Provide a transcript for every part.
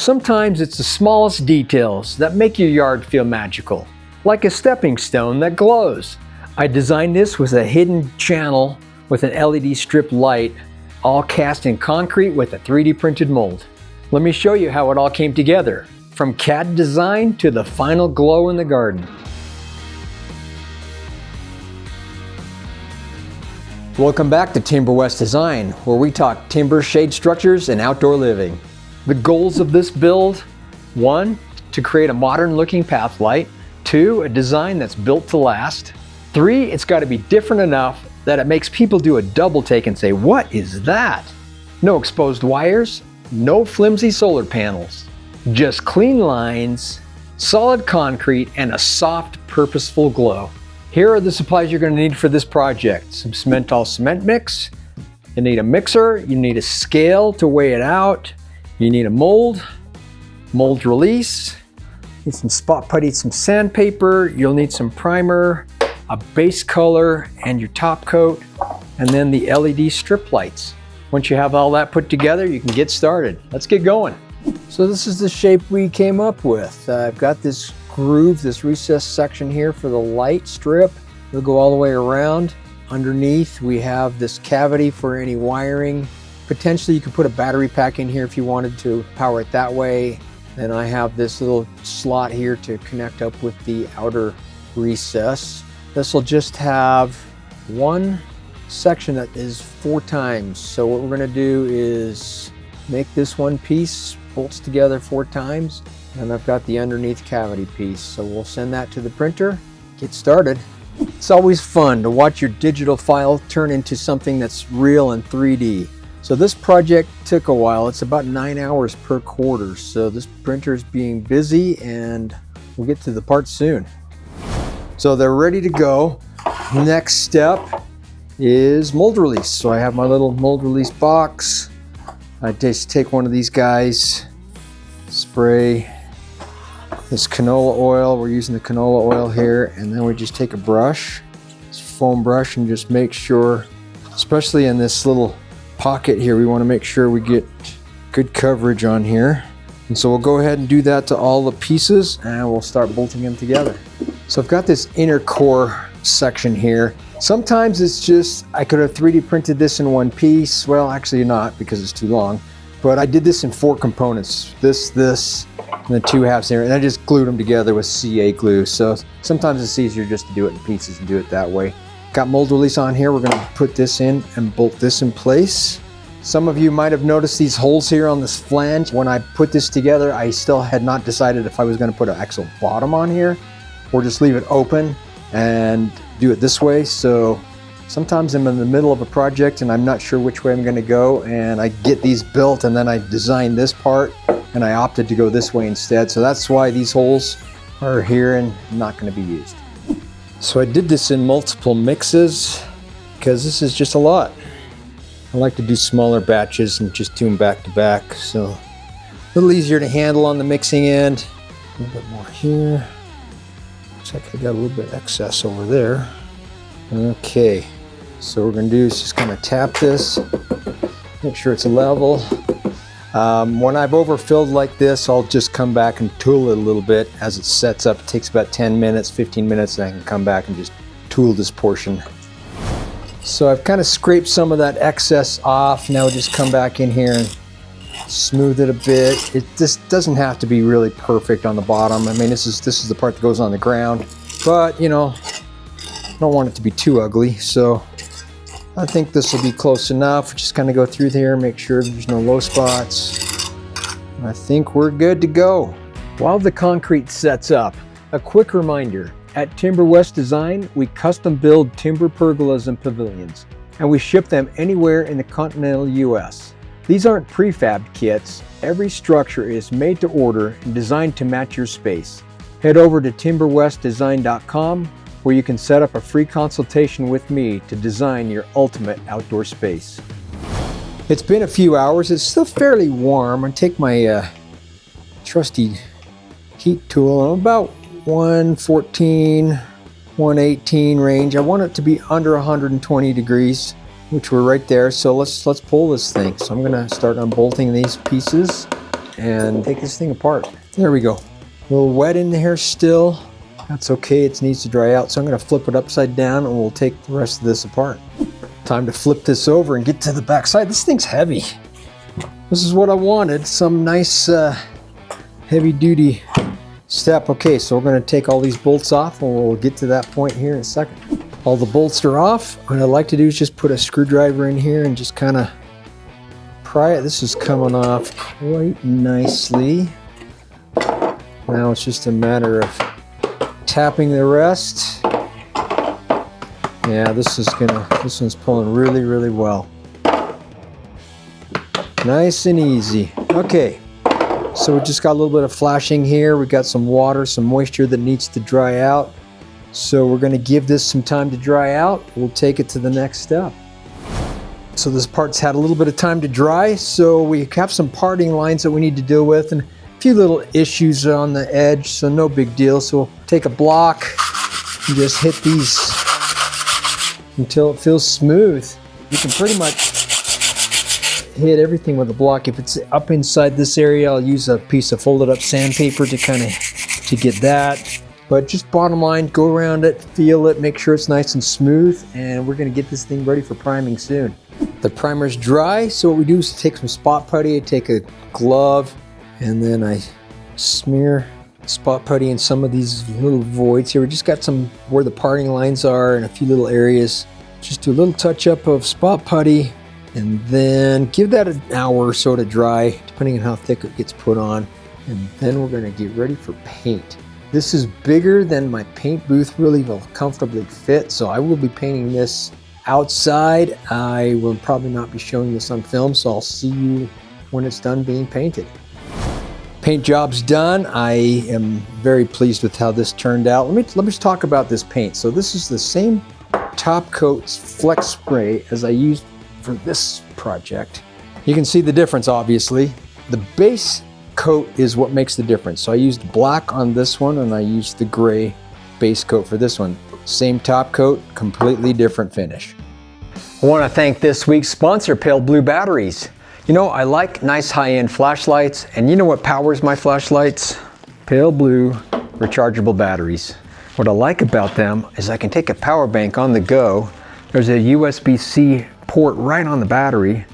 Sometimes it's the smallest details that make your yard feel magical, like a stepping stone that glows. I designed this with a hidden channel with an LED strip light, all cast in concrete with a 3D printed mold. Let me show you how it all came together, from CAD design to the final glow in the garden. Welcome back to Timber West Design, where we talk timber, shade structures, and outdoor living. The goals of this build: 1, to create a modern looking path light. 2, a design that's built to last. 3, it's got to be different enough that it makes people do a double take and say, "What is that?" No exposed wires, no flimsy solar panels, just clean lines, solid concrete, and a soft, purposeful glow. Here are the supplies you're going to need for this project. Some Simmental cement mix, you need a mixer, you need a scale to weigh it out, you need a mold release, you need some spot putty, some sandpaper, you'll need some primer, a base color, and your top coat, and then the LED strip lights. Once you have all that put together, you can get started. Let's get going. So this is the shape we came up with. I've got this groove, this recessed section here for the light strip. It'll go all the way around. Underneath we have this cavity for any wiring. Potentially you could put a battery pack in here if you wanted to power it that way. Then I have this little slot here to connect up with the outer recess. This will just have one section that is 4 times. So what we're going to do is make this one piece, bolts together 4 times, and I've got the underneath cavity piece. So we'll send that to the printer, get started. It's always fun to watch your digital file turn into something that's real in 3D. So this project took a while. It's about 9 hours per quarter. So this printer is being busy, and we'll get to the part soon. So they're ready to go. Next step is mold release. So I have my little mold release box. I just take one of these guys, spray this canola oil. We're using the canola oil here, and then we just take a brush, this foam brush, and just make sure, especially in this little pocket here, we want to make sure we get good coverage on here. And so we'll go ahead and do that to all the pieces, and we'll start bolting them together. So I've got this inner core section here. Sometimes it's just, I could have 3D printed this in one piece. Well, actually not, because it's too long. But I did this in 4 components. This, and then 2 halves here. And I just glued them together with CA glue. So sometimes it's easier just to do it in pieces and do it that way. Got mold release on here. We're gonna put this in and bolt this in place. Some of you might have noticed these holes here on this flange. When I put this together, I still had not decided if I was gonna put an actual bottom on here or just leave it open and do it this way. So sometimes I'm in the middle of a project and I'm not sure which way I'm going to go, and I get these built and then I design this part, and I opted to go this way instead. So that's why these holes are here and not going to be used. So I did this in multiple mixes because this is just a lot. I like to do smaller batches and just do them back to back. So a little easier to handle on the mixing end. A little bit more here. Looks like I got a little bit excess over there. Okay, so what we're going to do is just kind of tap this, make sure it's level. When I've overfilled like this, I'll just come back and tool it a little bit as it sets up. It takes about 10 minutes, 15 minutes, and I can come back and just tool this portion. So I've kind of scraped some of that excess off. Now we'll just come back in here and smooth it a bit. It just doesn't have to be really perfect on the bottom. I mean, this is the part that goes on the ground, but you know, I don't want it to be too ugly. So I think this will be close enough. Just kind of go through there, make sure there's no low spots. I think we're good to go. While the concrete sets up, a quick reminder, at Timber West Design, we custom build timber pergolas and pavilions, and we ship them anywhere in the continental US. These aren't prefabbed kits. Every structure is made to order and designed to match your space. Head over to timberwestdesign.com, where you can set up a free consultation with me to design your ultimate outdoor space. It's been a few hours. It's still fairly warm. I take my trusty heat tool. I'm about 114, 118 range. I want it to be under 120 degrees, which we're right there. So let's pull this thing. So I'm gonna start unbolting these pieces. and take this thing apart. There we go. A little wet in here still. That's okay, it needs to dry out. So I'm gonna flip it upside down and we'll take the rest of this apart. Time to flip this over and get to the back side. This thing's heavy. This is what I wanted, some nice heavy duty step. Okay, so we're gonna take all these bolts off and we'll get to that point here in a second. All the bolts are off. What I like to do is just put a screwdriver in here and just kind of pry it. This is coming off quite nicely. Now it's just a matter of tapping the rest. Yeah, this one's pulling really, really well. Nice and easy. Okay, so we just got a little bit of flashing here. We got some water, some moisture that needs to dry out. So we're gonna give this some time to dry out. We'll take it to the next step. So this part's had a little bit of time to dry, so we have some parting lines that we need to deal with and a few little issues on the edge, so no big deal. So we'll take a block and just hit these until it feels smooth. You can pretty much hit everything with a block. If it's up inside this area, I'll use a piece of folded up sandpaper to get that. But just bottom line, go around it, feel it, make sure it's nice and smooth, and we're gonna get this thing ready for priming soon. The primer's dry, so what we do is take some spot putty, I take a glove, and then I smear spot putty in some of these little voids here. We just got some where the parting lines are and a few little areas. Just do a little touch up of spot putty and then give that an hour or so to dry, depending on how thick it gets put on. And then we're gonna get ready for paint. This is bigger than my paint booth really will comfortably fit, so I will be painting this outside. I will probably not be showing this on film, so I'll see you when it's done being painted. Paint job's done. I am very pleased with how this turned out. Let me just talk about this paint. So this is the same top coat flex spray as I used for this project. You can see the difference, obviously. The base coat is what makes the difference. So I used black on this one and I used the gray base coat for this one. Same top coat, completely different finish. I want to thank this week's sponsor, Pale Blue Batteries. You know, I like nice high-end flashlights, and you know what powers my flashlights? Pale Blue rechargeable batteries. What I like about them is I can take a power bank on the go. There's a USB-C port right on the battery.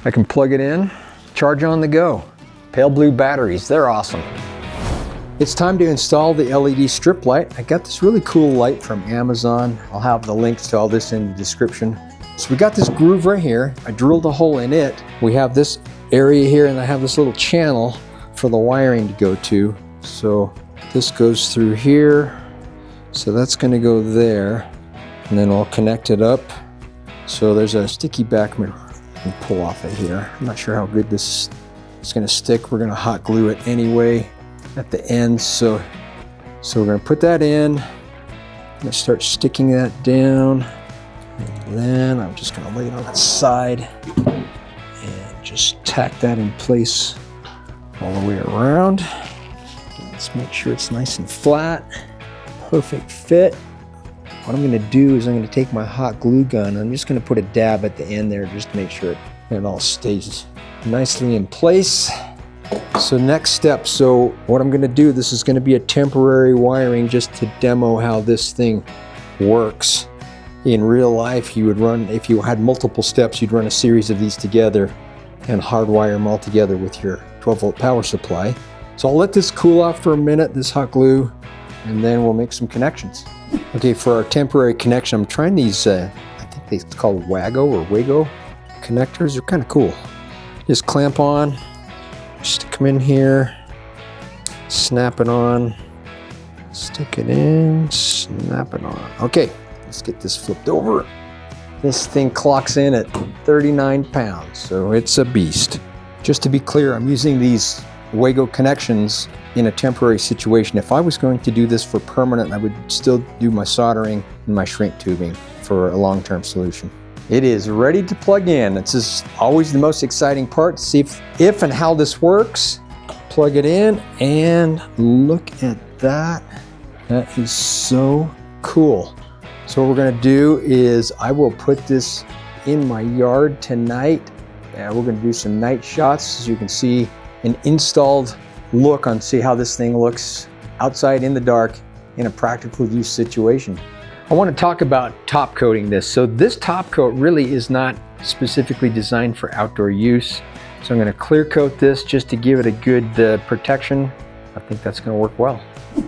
I can plug it in, charge on the go. Pale Blue batteries, they're awesome. It's time to install the LED strip light. I got this really cool light from Amazon. I'll have the links to all this in the description. So we got this groove right here. I drilled a hole in it. We have this area here and I have this little channel for the wiring to go to. So this goes through here. So that's gonna go there. And then I'll connect it up. So there's a sticky back and pull off it here. I'm not sure how good this is gonna stick. We're gonna hot glue it anyway at the end. So we're gonna put that in. I'm gonna start sticking that down. And then I'm just gonna lay it on its side and just tack that in place all the way around. Let's make sure it's nice and flat. Perfect fit. What I'm gonna do is I'm gonna take my hot glue gun. I'm just gonna put a dab at the end there just to make sure it all stays nicely in place. So next step, so what I'm gonna do, this is gonna be a temporary wiring just to demo how this thing works. In real life, you would run, if you had multiple steps, you'd run a series of these together and hardwire them all together with your 12-volt power supply. So I'll let this cool off for a minute, this hot glue, and then we'll make some connections. Okay, for our temporary connection, I'm trying these, I think they're called Wago connectors. They're kind of cool. Just clamp on, stick them in here, snap it on, stick it in, snap it on. Okay. Let's get this flipped over. This thing clocks in at 39 pounds, so it's a beast. Just to be clear, I'm using these Wago connections in a temporary situation. If I was going to do this for permanent, I would still do my soldering and my shrink tubing for a long-term solution. It is ready to plug in. This is always the most exciting part, to see if and how this works. Plug it in and look at that. That is so cool. So what we're gonna do is I will put this in my yard tonight. We're gonna do some night shots. As you can see, an installed look on see how this thing looks outside in the dark in a practical use situation. I want to talk about top coating this. So this top coat really is not specifically designed for outdoor use. So I'm going to clear coat this just to give it a good protection. I think that's going to work well.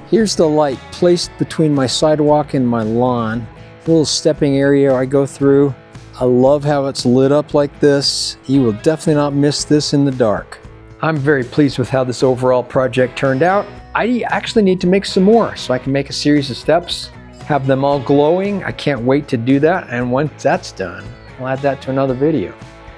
Here's the light placed between my sidewalk and my lawn. A little stepping area I go through. I love how it's lit up like this. You will definitely not miss this in the dark. I'm very pleased with how this overall project turned out. I actually need to make some more so I can make a series of steps, have them all glowing. I can't wait to do that, and once that's done, I'll add that to another video.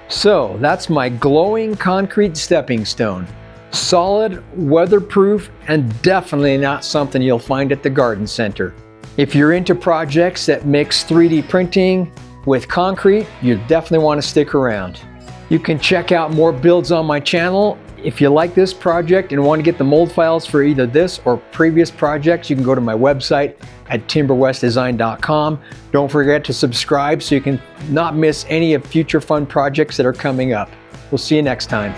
So that's my glowing concrete stepping stone. Solid, weatherproof, and definitely not something you'll find at the garden center. If you're into projects that mix 3D printing with concrete, you definitely want to stick around. You can check out more builds on my channel. If you like this project and want to get the mold files for either this or previous projects, you can go to my website at timberwestdesign.com. Don't forget to subscribe so you can not miss any of future fun projects that are coming up. We'll see you next time.